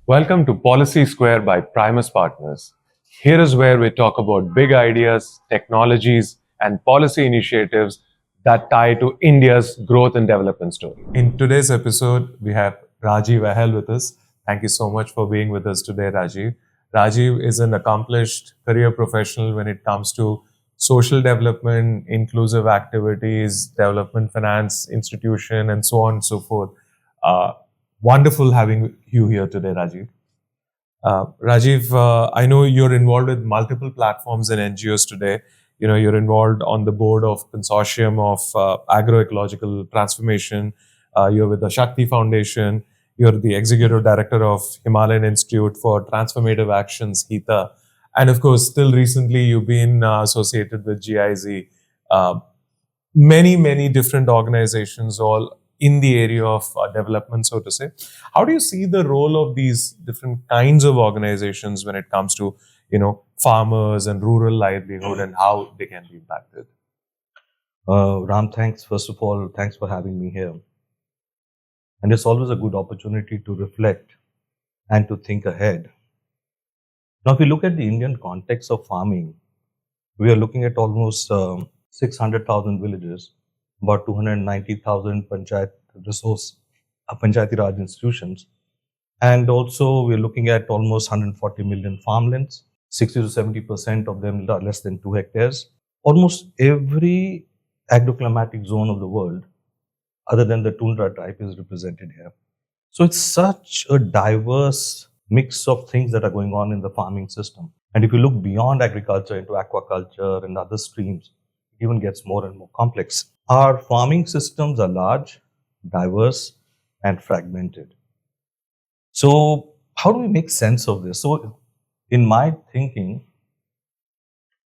Welcome to Policy Square by Primus Partners. Here is where we talk about big ideas, technologies, and policy initiatives that tie to India's growth and development story. In today's episode, we have Rajeev Ahal with us. Thank you so much for being with us today, Rajeev. Rajeev is an accomplished career professional when it comes to social development, inclusive activities, development finance, institution, and so on and so forth. Wonderful having you here today, Rajeev. Rajeev, I know you're involved with multiple platforms and NGOs today. You know, you're involved on the board of consortium of agroecological transformation. You're with the Shakti Foundation. You're the executive director of Himalayan Institute for Transformative Actions, HITA. And of course, still recently, you've been associated with GIZ. Many different organizations, all in the area of development, so to say. How do you see the role of these different kinds of organizations when it comes to, farmers and rural livelihood and how they can be impacted? Ram, thanks. First of all, thanks for having me here. And it's always a good opportunity to reflect and to think ahead. Now, if you look at the Indian context of farming, we are looking at almost 600,000 villages, about 290,000 Panchayati Raj institutions. And also, we're looking at almost 140 million farmlands, 60 to 70% of them are less than 2 hectares. Almost every agroclimatic zone of the world, other than the tundra type, is represented here. So it's such a diverse mix of things that are going on in the farming system. And if you look beyond agriculture into aquaculture and other streams, it even gets more and more complex. Our farming systems are large, diverse, and fragmented. So how do we make sense of this? So in my thinking,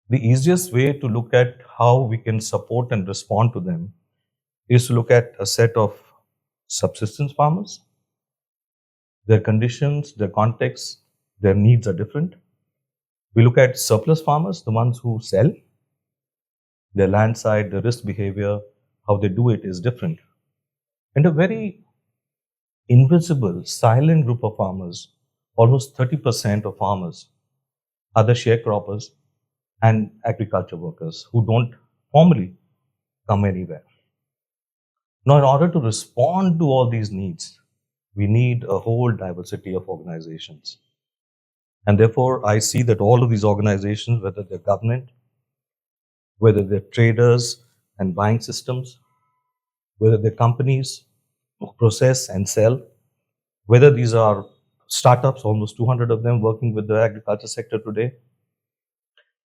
the easiest way to look at how we can support and respond to them is to look at a set of subsistence farmers. Their conditions, their context, their needs are different. We look at surplus farmers, the ones who sell. Their land side, the risk behavior, how they do it is different. And a very invisible, silent group of farmers, almost 30% of farmers, are the sharecroppers and agriculture workers who don't formally come anywhere. Now, in order to respond to all these needs, we need a whole diversity of organizations. And therefore, I see that all of these organizations, whether they're government, whether they're traders and buying systems, whether they're companies who process and sell, whether these are startups, almost 200 of them working with the agriculture sector today,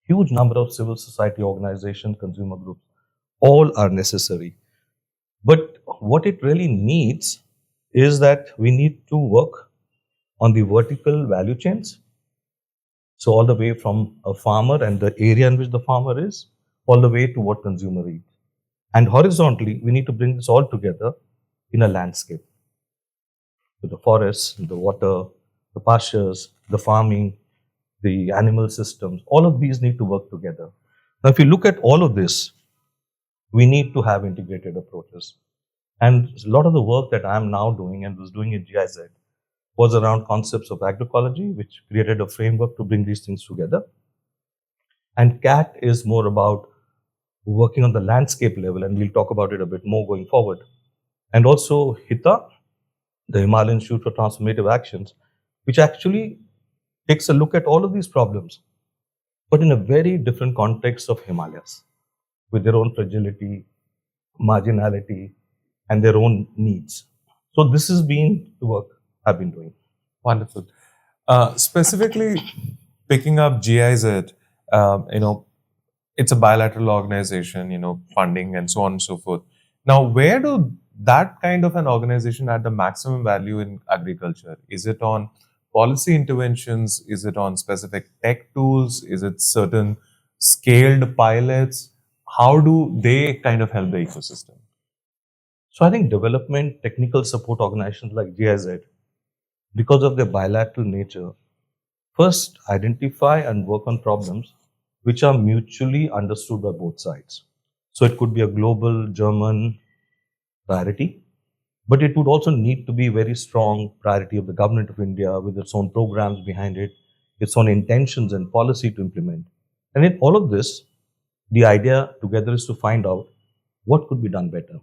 huge number of civil society organizations, consumer groups, all are necessary. But what it really needs is that we need to work on the vertical value chains. So all the way from a farmer and the area in which the farmer is, all the way to what consumer eats. And horizontally, we need to bring this all together in a landscape. With the forests, the water, the pastures, the farming, the animal systems, all of these need to work together. Now, if you look at all of this, we need to have integrated approaches. And a lot of the work that I'm now doing and was doing at GIZ was around concepts of agroecology, which created a framework to bring these things together. And CAT is more about working on the landscape level, and we'll talk about it a bit more going forward. And also HITA, the Himalayan Institute for Transformative Actions, which actually takes a look at all of these problems, but in a very different context of Himalayas, with their own fragility, marginality, and their own needs. So this has been the work I've been doing. Wonderful. Specifically, picking up GIZ, it's a bilateral organization, funding and so on and so forth. Now, where do that kind of an organization add the maximum value in agriculture? Is it on policy interventions? Is it on specific tech tools? Is it certain scaled pilots? How do they kind of help the ecosystem? So I think development technical support organizations like GIZ, because of their bilateral nature, first identify and work on problems which are mutually understood by both sides. So it could be a global German priority, But it would also need to be very strong priority of the government of India with its own programs behind it, its own intentions and policy to implement. And in all of this, the idea together is to find out what could be done better.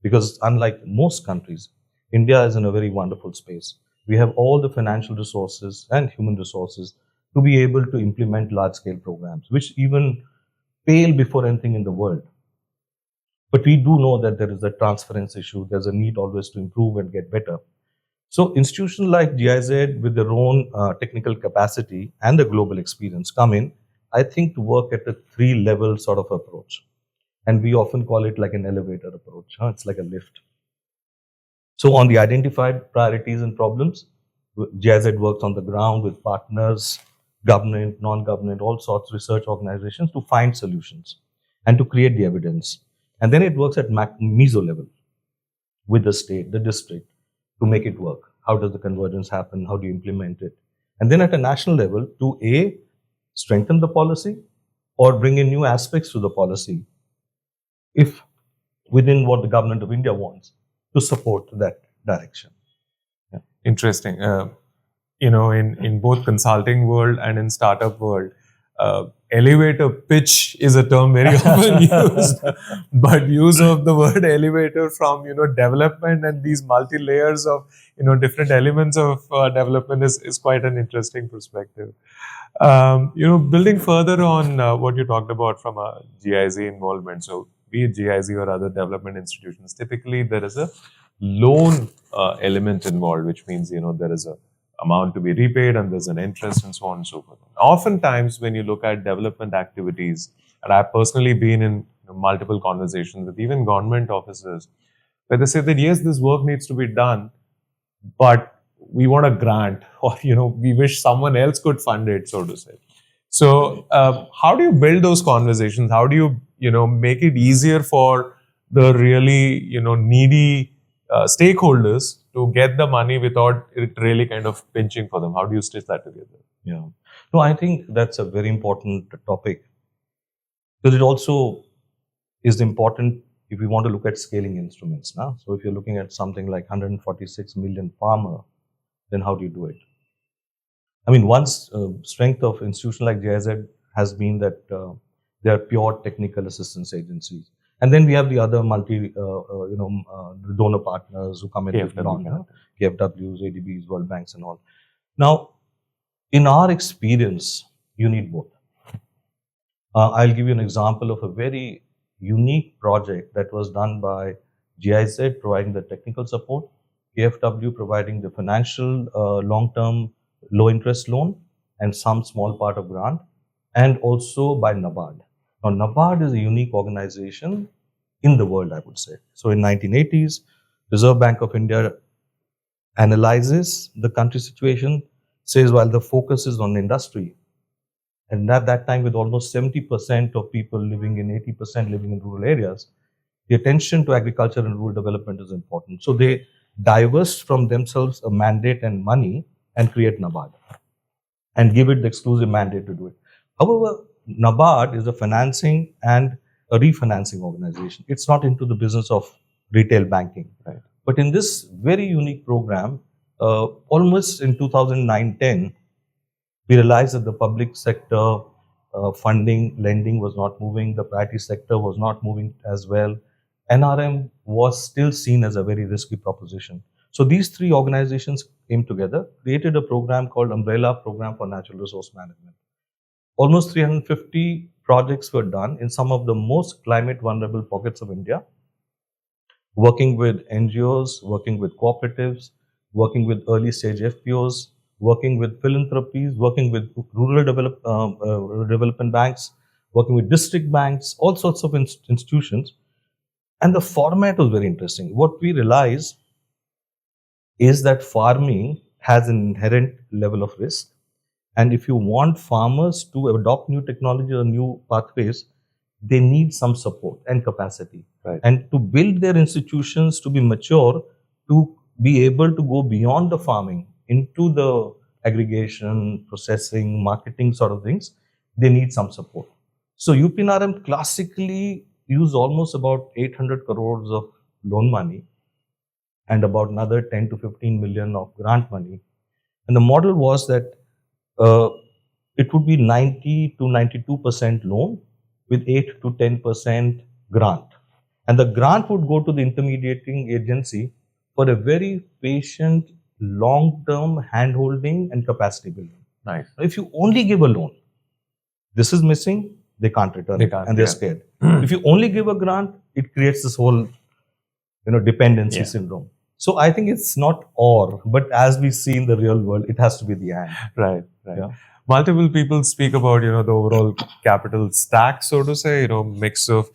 Because unlike most countries, India is in a very wonderful space. We have all the financial resources and human resources to be able to implement large-scale programs, which even pale before anything in the world. But we do know that there is a transference issue. There's a need always to improve and get better. So institutions like GIZ with their own technical capacity and the global experience come in, I think, to work at a 3-level sort of approach. And we often call it like an elevator approach. It's like a lift. So on the identified priorities and problems, GIZ works on the ground with partners, government, non-government, all sorts of research organizations to find solutions and to create the evidence. And then it works at meso level with the state, the district, to make it work. How does the convergence happen? How do you implement it? And then at a national level to A, strengthen the policy or bring in new aspects to the policy if within what the government of India wants to support that direction. Yeah. Interesting. In both consulting world and in startup world, elevator pitch is a term very often used, but use of the word elevator from development and these multi layers of different elements of development is quite an interesting perspective. Building further on what you talked about from a GIZ involvement, so be it GIZ or other development institutions, typically there is a loan element involved, which means there is a amount to be repaid and there's an interest and so on and so forth. Oftentimes, when you look at development activities, and I've personally been in multiple conversations with even government officers, where they say that yes, this work needs to be done, but we want a grant, or we wish someone else could fund it, so to say. So, how do you build those conversations? How do you make it easier for the really needy stakeholders to get the money without it really kind of pinching for them? How do you stitch that together? Yeah. No, I think that's a very important topic, because it also is important if we want to look at scaling instruments now. So if you're looking at something like 146 million farmer, then how do you do it? I mean, one strength of institution like GIZ has been that they are pure technical assistance agencies. And then we have the other donor partners who come in with 𝐴𝐵𝐺𝐻𝑊s, ADBs, World Banks and all. Now, in our experience, you need both. I'll give you an example of a very unique project that was done by GIZ providing the technical support, 𝐴𝐵𝐺𝑊 providing the financial long-term low-interest loan and some small part of grant, and also by NABARD. Now, NABARD is a unique organization in the world, I would say. So in 1980s, Reserve Bank of India analyzes the country situation, says, while the focus is on industry, and at that time with almost 70% of people living in 80% living in rural areas, the attention to agriculture and rural development is important. So they divest from themselves a mandate and money and create NABARD and give it the exclusive mandate to do it. However, NABARD is a financing and a refinancing organization. It's not into the business of retail banking. Right. But in this very unique program, almost in 2009-10, we realized that the public sector funding, lending was not moving, the priority sector was not moving as well. NRM was still seen as a very risky proposition. So these three organizations came together, created a program called Umbrella Program for Natural Resource Management. Almost 350 projects were done in some of the most climate vulnerable pockets of India, working with NGOs, working with cooperatives, working with early stage FPOs, working with philanthropies, working with rural development banks, working with district banks, all sorts of institutions. And the format was very interesting. What we realized is that farming has an inherent level of risk. And if you want farmers to adopt new technology or new pathways, they need some support and capacity. Right. And to build their institutions to be mature, to be able to go beyond the farming into the aggregation, processing, marketing sort of things, they need some support. So UPNRM classically used almost about 800 crores of loan money and about another 10 to 15 million of grant money. And the model was that it would be 90 to 92% loan with 8 to 10% grant. And the grant would go to the intermediating agency for a very patient, long-term hand-holding and capacity building. Nice. If you only give a loan, this is missing, they can't return it, and they're scared. If you only give a grant, it creates this whole, dependency syndrome. So I think it's not or, but as we see in the real world, it has to be the and. Right. Yeah. Multiple people speak about, the overall capital stack, so to say, mix of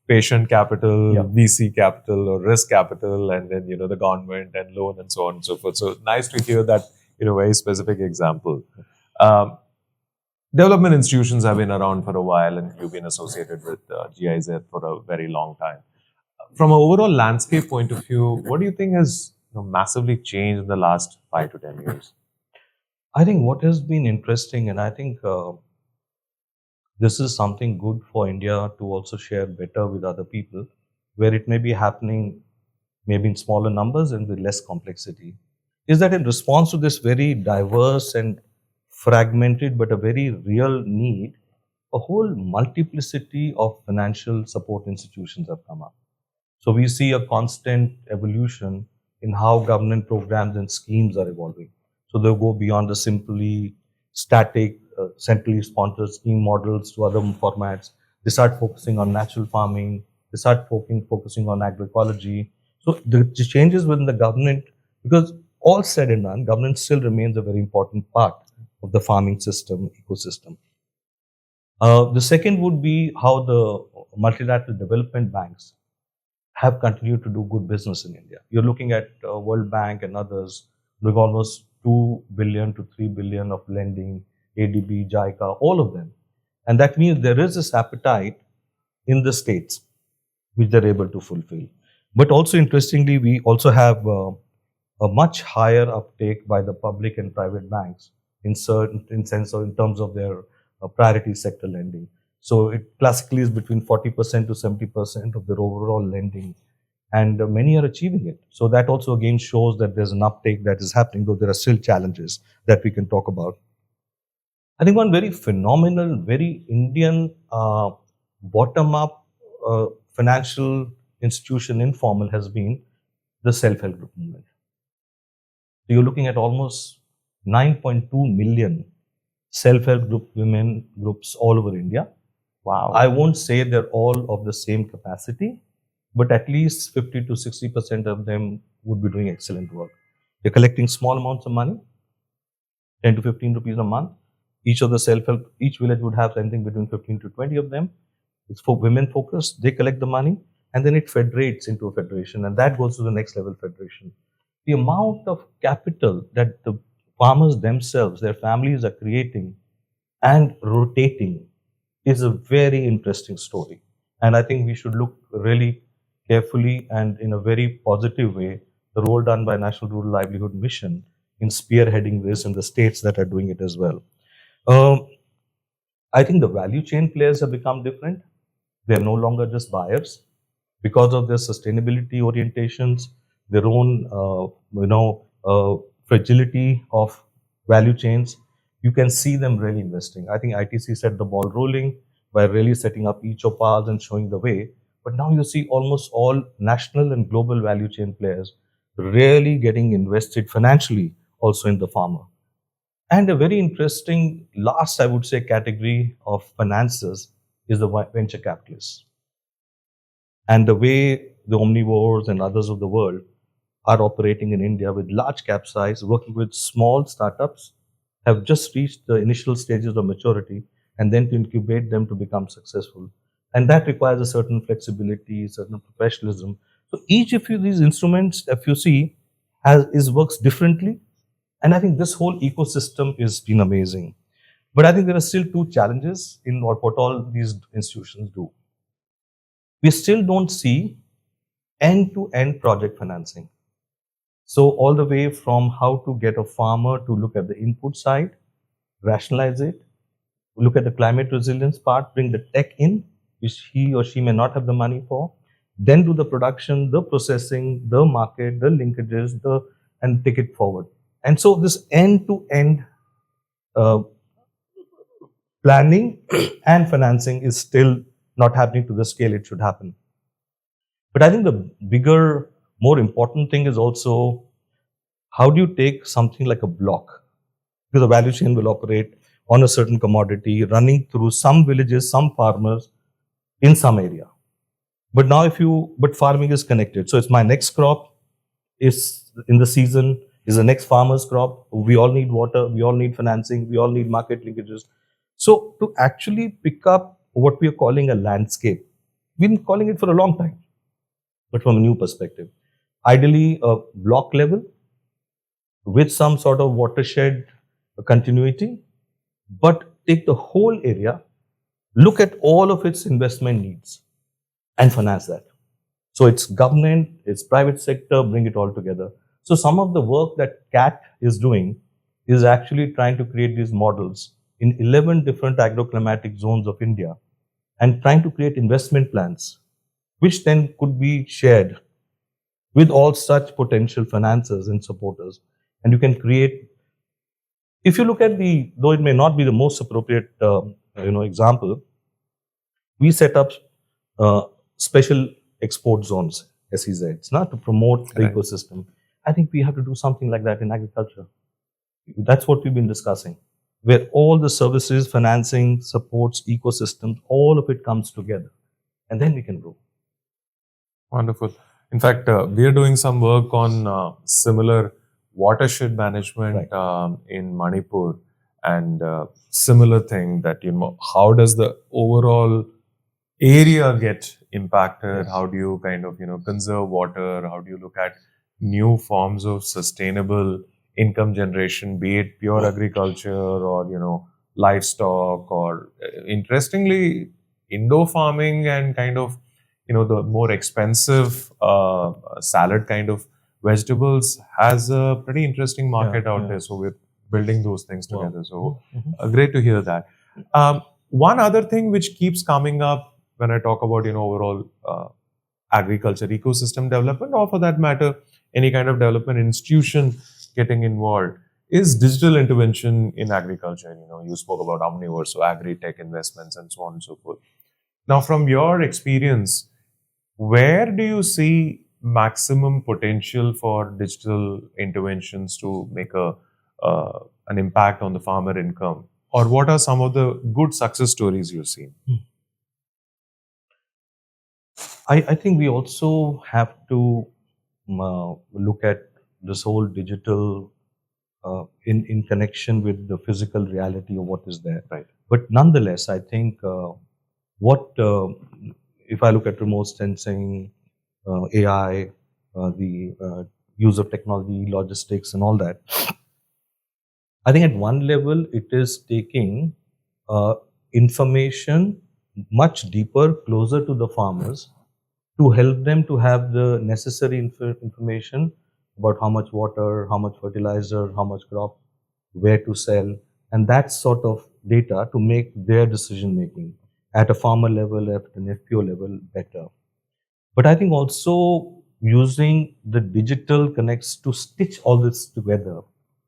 patient capital, VC capital or risk capital, and then, the government and loan and so on and so forth. So nice to hear that, very specific example. Development institutions have been around for a while, and you've been associated with GIZ for a very long time. From an overall landscape point of view, what do you think has massively changed in the last 5 to 10 years? I think what has been interesting, and I think this is something good for India to also share better with other people, where it may be happening maybe in smaller numbers and with less complexity, is that in response to this very diverse and fragmented but a very real need, a whole multiplicity of financial support institutions have come up. So we see a constant evolution in how government programs and schemes are evolving. So they'll go beyond the simply static, centrally sponsored scheme models to other formats. They start focusing on natural farming. They start focusing on agroecology. So the changes within the government, because all said and done, government still remains a very important part of the farming system, ecosystem. The second would be how the multilateral development banks have continued to do good business in India. You're looking at World Bank and others doing almost 2 billion to 3 billion of lending, ADB, JICA, all of them. And that means there is this appetite in the states which they're able to fulfill. But also interestingly, we also have a much higher uptake by the public and private banks in terms of their priority sector lending. So it classically is between 40% to 70% of their overall lending, and many are achieving it. So that also again shows that there's an uptake that is happening, though there are still challenges that we can talk about. I think one very phenomenal, very Indian bottom-up financial institution informal has been the self-help group movement. So you're looking at almost 9.2 million self-help group women groups all over India. Wow. I won't say they're all of the same capacity, but at least 50 to 60% of them would be doing excellent work. They're collecting small amounts of money, 10 to 15 rupees a month. Each village would have something between 15 to 20 of them. It's for women focused. They collect the money and then it federates into a federation, and that goes to the next level federation. The amount of capital that the farmers themselves, their families are creating and rotating is a very interesting story. And I think we should look really carefully and in a very positive way the role done by National Rural Livelihood Mission in spearheading this in the states that are doing it as well. I think the value chain players have become different. They're no longer just buyers. Because of their sustainability orientations, their own fragility of value chains, you can see them really investing. I think ITC set the ball rolling by really setting up 𝐏𝐸𝐴 and showing the way. But now you see almost all national and global value chain players really getting invested financially also in the farmer. And a very interesting last, I would say, category of finances is the venture capitalists. And the way the omnivores and others of the world are operating in India with large cap size, working with small startups, have just reached the initial stages of maturity, and then to incubate them to become successful. And that requires a certain flexibility, certain professionalism. So each of these instruments, if you see, works differently. And I think this whole ecosystem has been amazing. But I think there are still two challenges in what all these institutions do. We still don't see end-to-end project financing. So all the way from how to get a farmer to look at the input side, rationalize it, look at the climate resilience part, bring the tech in, which he or she may not have the money for, then do the production, the processing, the market, the linkages, and take it forward. And so this end-to-end planning and financing is still not happening to the scale it should happen. But I think the bigger, more important thing is also, how do you take something like a block? Because the value chain will operate on a certain commodity, running through some villages, some farmers in some area. But now but farming is connected. So it's my next crop is in the season, is the next farmer's crop. We all need water, we all need financing, we all need market linkages. So to actually pick up what we are calling a landscape, we've been calling it for a long time, but from a new perspective. Ideally, a block level with some sort of watershed continuity, but take the whole area, look at all of its investment needs and finance that. So it's government, it's private sector, bring it all together. So some of the work that CAT is doing is actually trying to create these models in 11 different agroclimatic zones of India and trying to create investment plans, which then could be shared with all such potential financiers and supporters. And you can create, if you look at though it may not be the most appropriate example, we set up special export zones, SEZs, to promote the ecosystem. I think we have to do something like that in agriculture. That's what we've been discussing, where all the services, financing, supports, ecosystems, all of it comes together. And then we can grow. Wonderful. In fact, we are doing some work on similar watershed management in Manipur, and similar thing that, how does the overall area get impacted? How do you kind of, conserve water? How do you look at new forms of sustainable income generation, be it pure agriculture or, livestock, or interestingly, indoor farming and kind of, the more expensive salad kind of vegetables has a pretty interesting market out there. So we're building those things together. So great to hear that. One other thing which keeps coming up when I talk about, overall agriculture ecosystem development, or for that matter, any kind of development institution getting involved, is digital intervention in agriculture. You spoke about Omniverse, so agritech investments and so on and so forth. Now, from your experience, where do you see maximum potential for digital interventions to make an impact on the farmer income? Or what are some of the good success stories you've seen? I think we also have to look at this whole digital in connection with the physical reality of what is there. Right. But nonetheless, I think if I look at remote sensing, AI, the use of technology, logistics and all that, I think at one level it is taking information much deeper, closer to the farmers, to help them to have the necessary information about how much water, how much fertilizer, how much crop, where to sell, and that sort of data to make their decision making at a farmer level, at an FPO level better. But I think also using the digital connects to stitch all this together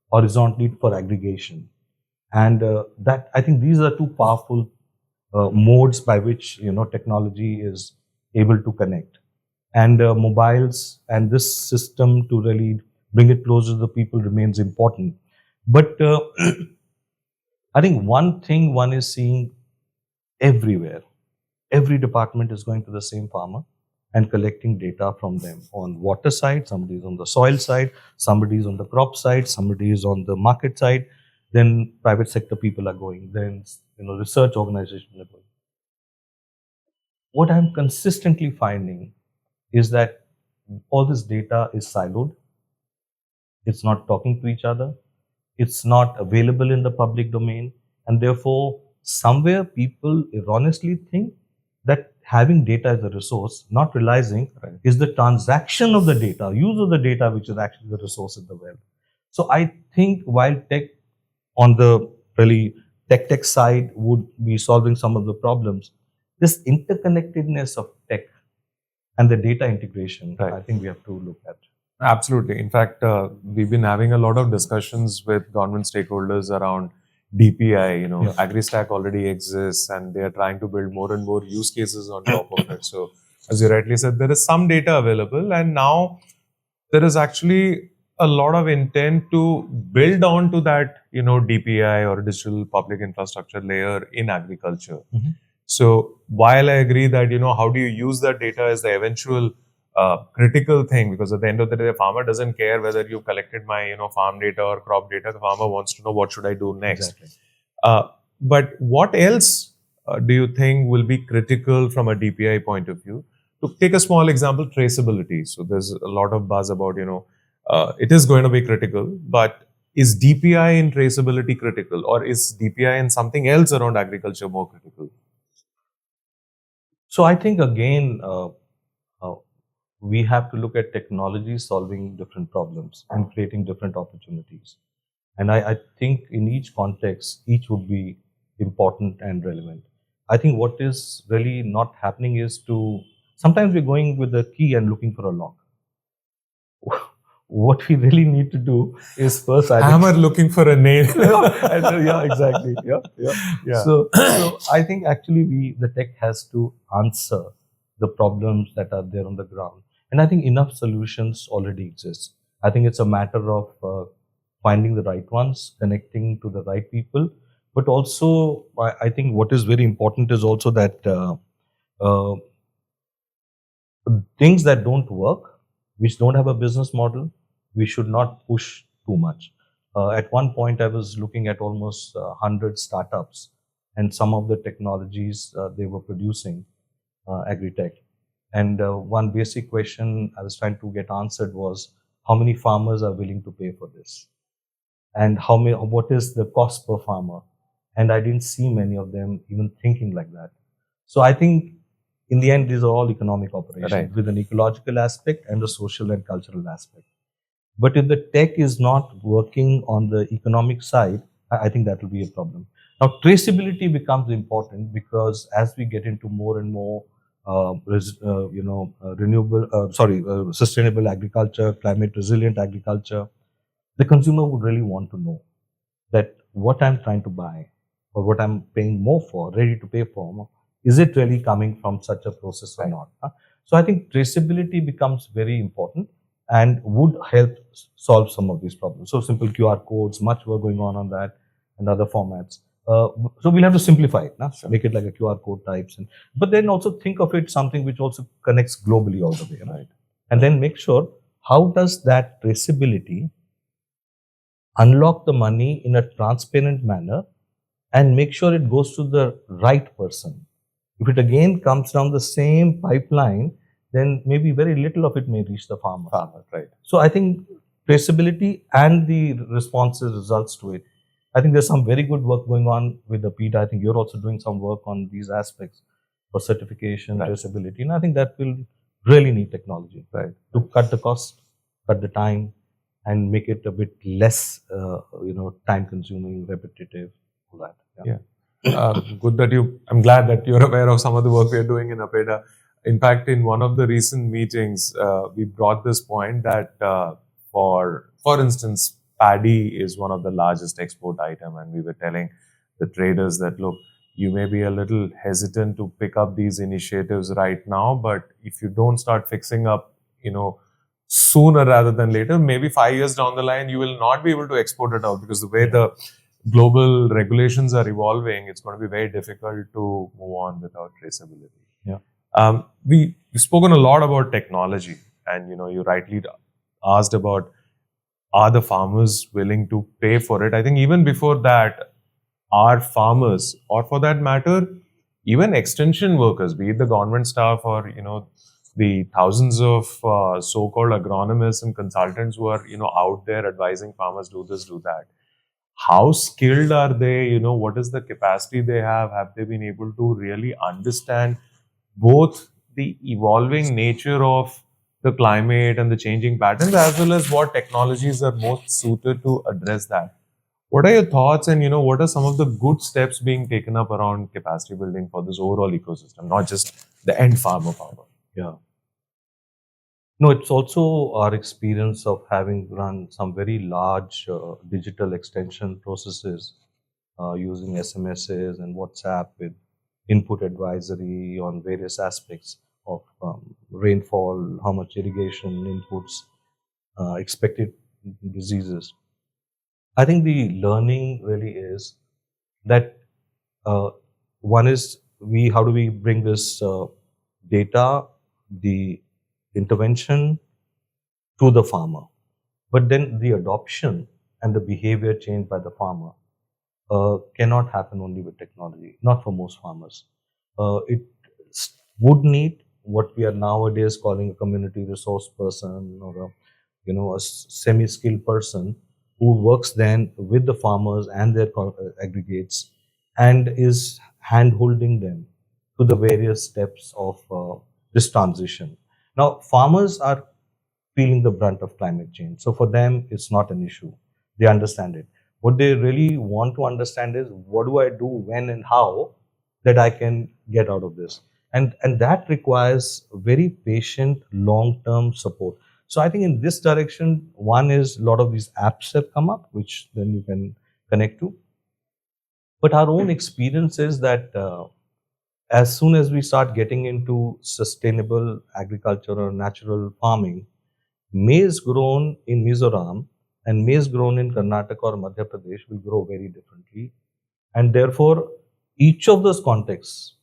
horizontally for aggregation. And that, I think these are two powerful modes by which technology is able to connect. And mobiles and this system to really bring it closer to the people remains important. But I think one thing one is seeing everywhere, every department is going to the same farmer and collecting data from them on water side, somebody is on the soil side, somebody is on the crop side, somebody is on the market side, then private sector people are going, then research organizations are going. What I'm consistently finding is that all this data is siloed. It's not talking to each other. It's not available in the public domain. And therefore, somewhere people erroneously think that having data as a resource, not realizing is the transaction of the data, use of the data, which is actually the resource in the web. So I think while tech on the really tech side would be solving some of the problems, this interconnectedness of tech and the data integration, Right. I think we have to look at. Absolutely. In fact, we've been having a lot of discussions with government stakeholders around DPI. Yeah. AgriStack already exists, and they are trying to build more and more use cases on top of it. So, as you rightly said, there is some data available, and now there is actually a lot of intent to build on to that, DPI or digital public infrastructure layer in agriculture. Mhm. So, while I agree that, how do you use that data is the eventual critical thing, because at the end of the day, the farmer doesn't care whether you collected my, farm data or crop data. The farmer wants to know what should I do next. Exactly. But what else do you think will be critical from a DPI point of view? To take a small example, traceability. So there's a lot of buzz about, it is going to be critical, but is DPI in traceability critical, or is DPI in something else around agriculture more critical? So I think again, we have to look at technology solving different problems and creating different opportunities. And I think in each context, each would be important and relevant. I think what is really not happening is sometimes we're going with the key and looking for a lock. What we really need to do is first hammer looking for a nail. Yeah, exactly. Yeah. So I think actually the tech has to answer the problems that are there on the ground. And I think enough solutions already exist. I think it's a matter of finding the right ones, connecting to the right people. But also, I think what is very important is also that things that don't work, which don't have a business model, we should not push too much. At one point, I was looking at almost 100 startups and some of the technologies they were producing, agritech. And one basic question I was trying to get answered was, how many farmers are willing to pay for this? And what is the cost per farmer? And I didn't see many of them even thinking like that. So I think in the end, these are all economic operations, right, with an ecological aspect and a social and cultural aspect. But if the tech is not working on the economic side, I think that will be a problem. Now, traceability becomes important because as we get into more and more sustainable agriculture, climate resilient agriculture, the consumer would really want to know that what I'm trying to buy or what I'm paying more for, ready to pay for, is it really coming from such a process or not? So I think traceability becomes very important and would help solve some of these problems. So simple QR codes, much work going on that, and other formats. So we'll have to simplify it, sure, make it like a QR code types, but then also think of it something which also connects globally all the way, right? And then make sure how does that traceability unlock the money in a transparent manner and make sure it goes to the right person. If it again comes down the same pipeline, then maybe very little of it may reach the farmer. Right. So I think traceability and the responses, results to it. I think there's some very good work going on with the PETA. I think you're also doing some work on these aspects for certification, right, traceability. And I think that will really need technology, right, to cut the cost, cut the time, and make it a bit less, time-consuming, repetitive, all that. Yeah. Good that I'm glad that you're aware of some of the work we're doing in APEDA. In fact, in one of the recent meetings, we brought this point that, for instance, paddy is one of the largest export item, and we were telling the traders that, look, you may be a little hesitant to pick up these initiatives right now, but if you don't start fixing up, sooner rather than later, maybe 5 years down the line, you will not be able to export it out, because the way the global regulations are evolving, it's going to be very difficult to move on without traceability. Yeah. We've spoken a lot about technology, and you rightly asked about, are the farmers willing to pay for it? I think even before that, are farmers, or for that matter, even extension workers, be it the government staff or the thousands of so-called agronomists and consultants who are out there advising farmers, do this, do that. How skilled are they? What is the capacity they have? Have they been able to really understand both the evolving nature of the climate and the changing patterns, as well as what technologies are most suited to address that? What are your thoughts, and what are some of the good steps being taken up around capacity building for this overall ecosystem, not just the end farmer? Yeah. No, it's also our experience of having run some very large digital extension processes using SMSs and WhatsApp with input advisory on various aspects of rainfall, how much irrigation inputs, expected diseases. I think the learning really is that one is how do we bring this data, the intervention to the farmer, but then the adoption and the behavior change by the farmer cannot happen only with technology, not for most farmers. It would need what we are nowadays calling a community resource person, or a semi-skilled person who works then with the farmers and their aggregates and is hand-holding them to the various steps of this transition. Now, farmers are feeling the brunt of climate change. So for them, it's not an issue. They understand it. What they really want to understand is, what do I do, when and how, that I can get out of this? And that requires very patient, long-term support. So I think in this direction, one is a lot of these apps have come up, which then you can connect to. But our own experience is that as soon as we start getting into sustainable agriculture or natural farming, maize grown in Mizoram and maize grown in Karnataka or Madhya Pradesh will grow very differently. And therefore, each of those contexts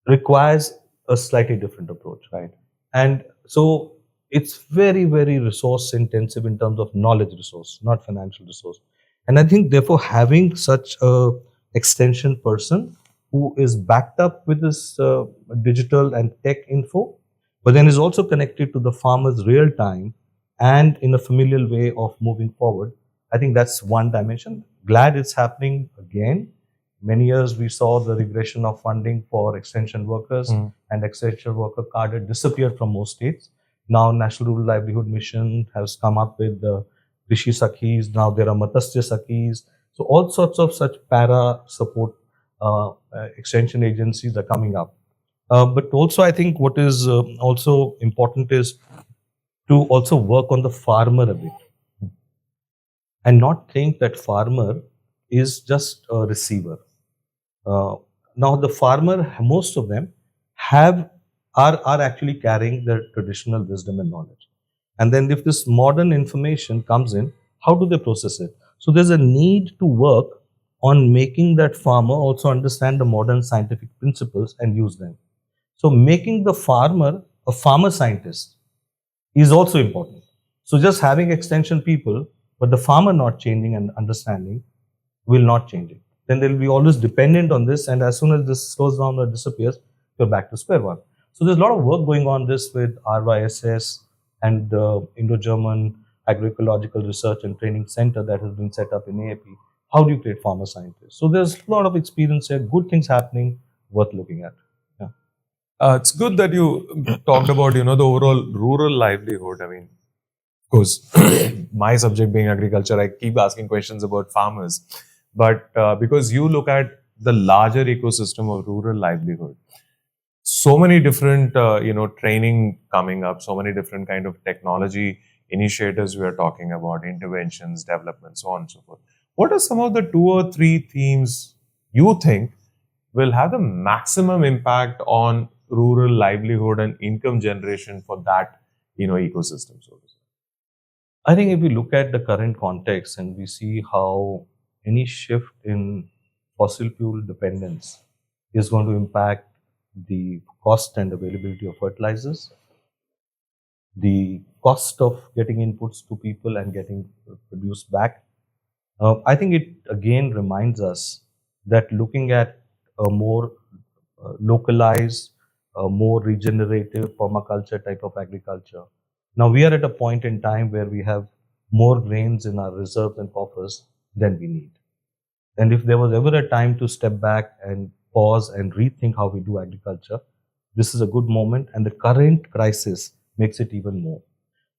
requires a slightly different approach. Right. And so it's very, very resource intensive in terms of knowledge resource, not financial resource. And I think therefore having such a extension person who is backed up with this digital and tech info, but then is also connected to the farmer's real time and in a familial way of moving forward. I think that's one dimension. Glad it's happening again. Many years we saw the regression of funding for extension workers, and extension worker card had disappeared from most states. Now National Rural Livelihood Mission has come up with the Krishi Sakhis. Now there are Matsya Sakhis. So all sorts of such para support extension agencies are coming up. But also I think what is also important is to also work on the farmer a bit and not think that farmer is just a receiver. Now the farmer, most of them are actually carrying their traditional wisdom and knowledge. And then if this modern information comes in, how do they process it? So there's a need to work on making that farmer also understand the modern scientific principles and use them. So making the farmer a farmer scientist is also important. So just having extension people, but the farmer not changing and understanding will not change it. Then they'll be always dependent on this, and as soon as this slows down or disappears, you're back to square one. So there's a lot of work going on this with RYSS and the Indo-German Agroecological Research and Training Center that has been set up in AAP. How do you create farmer scientists? So there's a lot of experience here, good things happening, worth looking at. It's good that you talked about, the overall rural livelihood. I mean, of course, my subject being agriculture, I keep asking questions about farmers. But because you look at the larger ecosystem of rural livelihood, so many different, training coming up, so many different kind of technology initiatives we are talking about, interventions, development, so on and so forth. What are some of the 2 or 3 themes you think will have the maximum impact on rural livelihood and income generation for that, ecosystem, so to say? I think if we look at the current context and we see how any shift in fossil fuel dependence is going to impact the cost and availability of fertilizers, the cost of getting inputs to people and getting produced back, I think it again reminds us that looking at a more localized, more regenerative permaculture type of agriculture. Now we are at a point in time where we have more grains in our reserves and coffers than we need. And if there was ever a time to step back and pause and rethink how we do agriculture, this is a good moment, and the current crisis makes it even more.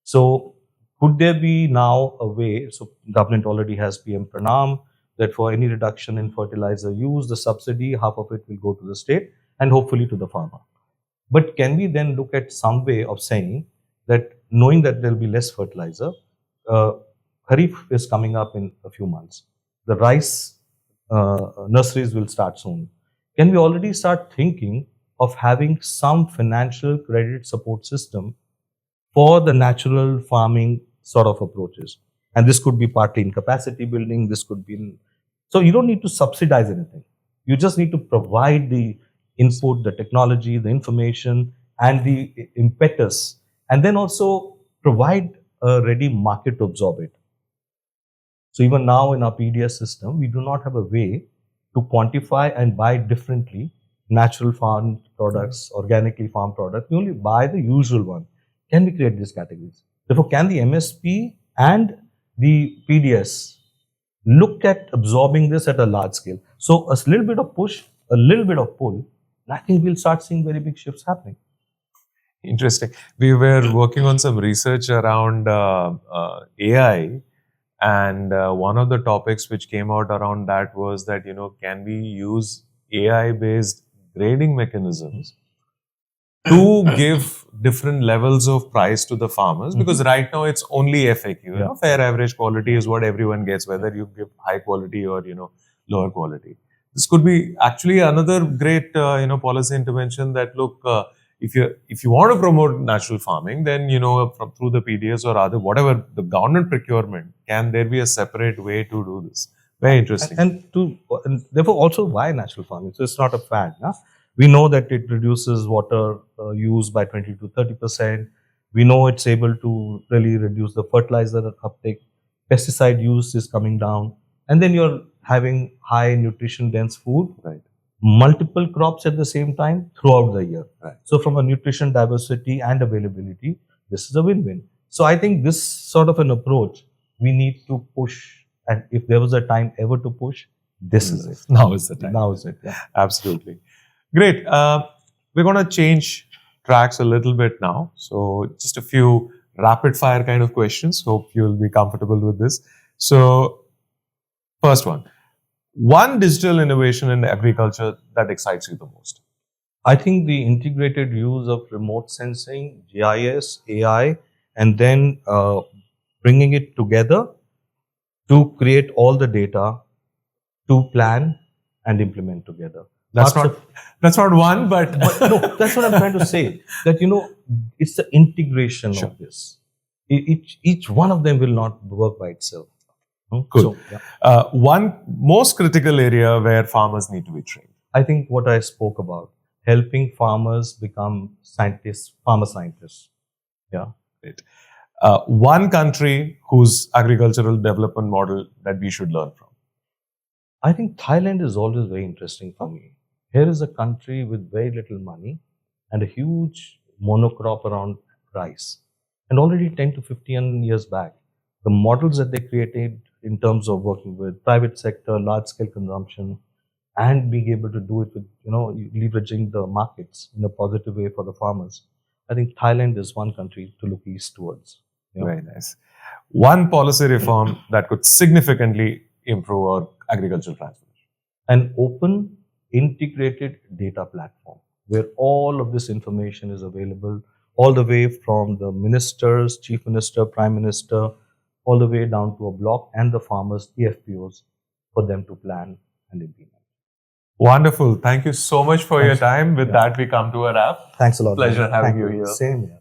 So could there be now a way, so government already has PM Pranam, that for any reduction in fertilizer use, the subsidy, half of it will go to the state and hopefully to the farmer. But can we then look at some way of saying that knowing that there will be less fertilizer, Kharif is coming up in a few months. The rice nurseries will start soon. Can we already start thinking of having some financial credit support system for the natural farming sort of approaches? And this could be partly in capacity building, this could be in... So you don't need to subsidize anything. You just need to provide the input, the technology, the information, and the impetus, and then also provide a ready market to absorb it. So even now in our PDS system, we do not have a way to quantify and buy differently natural farm products, organically farmed products. We only buy the usual one. Can we create these categories? Therefore, can the MSP and the PDS look at absorbing this at a large scale? So a little bit of push, a little bit of pull, and I think we'll start seeing very big shifts happening. Interesting. We were working on some research around AI, and one of the topics which came out around that was that, can we use AI-based grading mechanisms to give different levels of price to the farmers? Because right now it's only FAQ. Fair average quality is what everyone gets, whether you give high quality or lower quality. This could be actually another great policy intervention that, look, if you want to promote natural farming, then through the PDS or other whatever the government procurement, can there be a separate way to do this? Very interesting. And therefore also why natural farming? So it's not a fad. Nah? We know that it reduces water use by 20 to 30%. We know it's able to really reduce the fertilizer uptake. Pesticide use is coming down. And then you're having high nutrition dense food. Right. Multiple crops at the same time throughout the year. Right. So from a nutrition diversity and availability, this is a win-win. So I think this sort of an approach, we need to push. And if there was a time ever to push, this is it. Now is the time. Now is it. Yeah. Absolutely. Great. We're going to change tracks a little bit now. So just a few rapid fire kind of questions. Hope you'll be comfortable with this. So first one digital innovation in agriculture that excites you the most? I think the integrated use of remote sensing, GIS, AI, and then bringing it together to create all the data to plan and implement together. That's not one, but no, that's what I'm trying to say. That it's the integration of this. Each one of them will not work by itself. Cool. So, one most critical area where farmers need to be trained. I think what I spoke about, helping farmers become scientists, farmer scientists. Yeah. Great. One country whose agricultural development model that we should learn from. I think Thailand is always very interesting for me. Here is a country with very little money and a huge monocrop around rice. And already 10 to 15 years back, the models that they created in terms of working with private sector, large scale consumption, and being able to do it with, leveraging the markets in a positive way for the farmers. I think Thailand is one country to look east towards. Very nice. One policy reform that could significantly improve our agricultural transformation. An open, integrated data platform where all of this information is available, all the way from the ministers, chief minister, prime minister, all the way down to a block and the farmers, the FPOs, for them to plan and implement. Wonderful. Thank you so much for your time. With that, we come to a wrap. Thanks a lot. Pleasure having you here. Same here.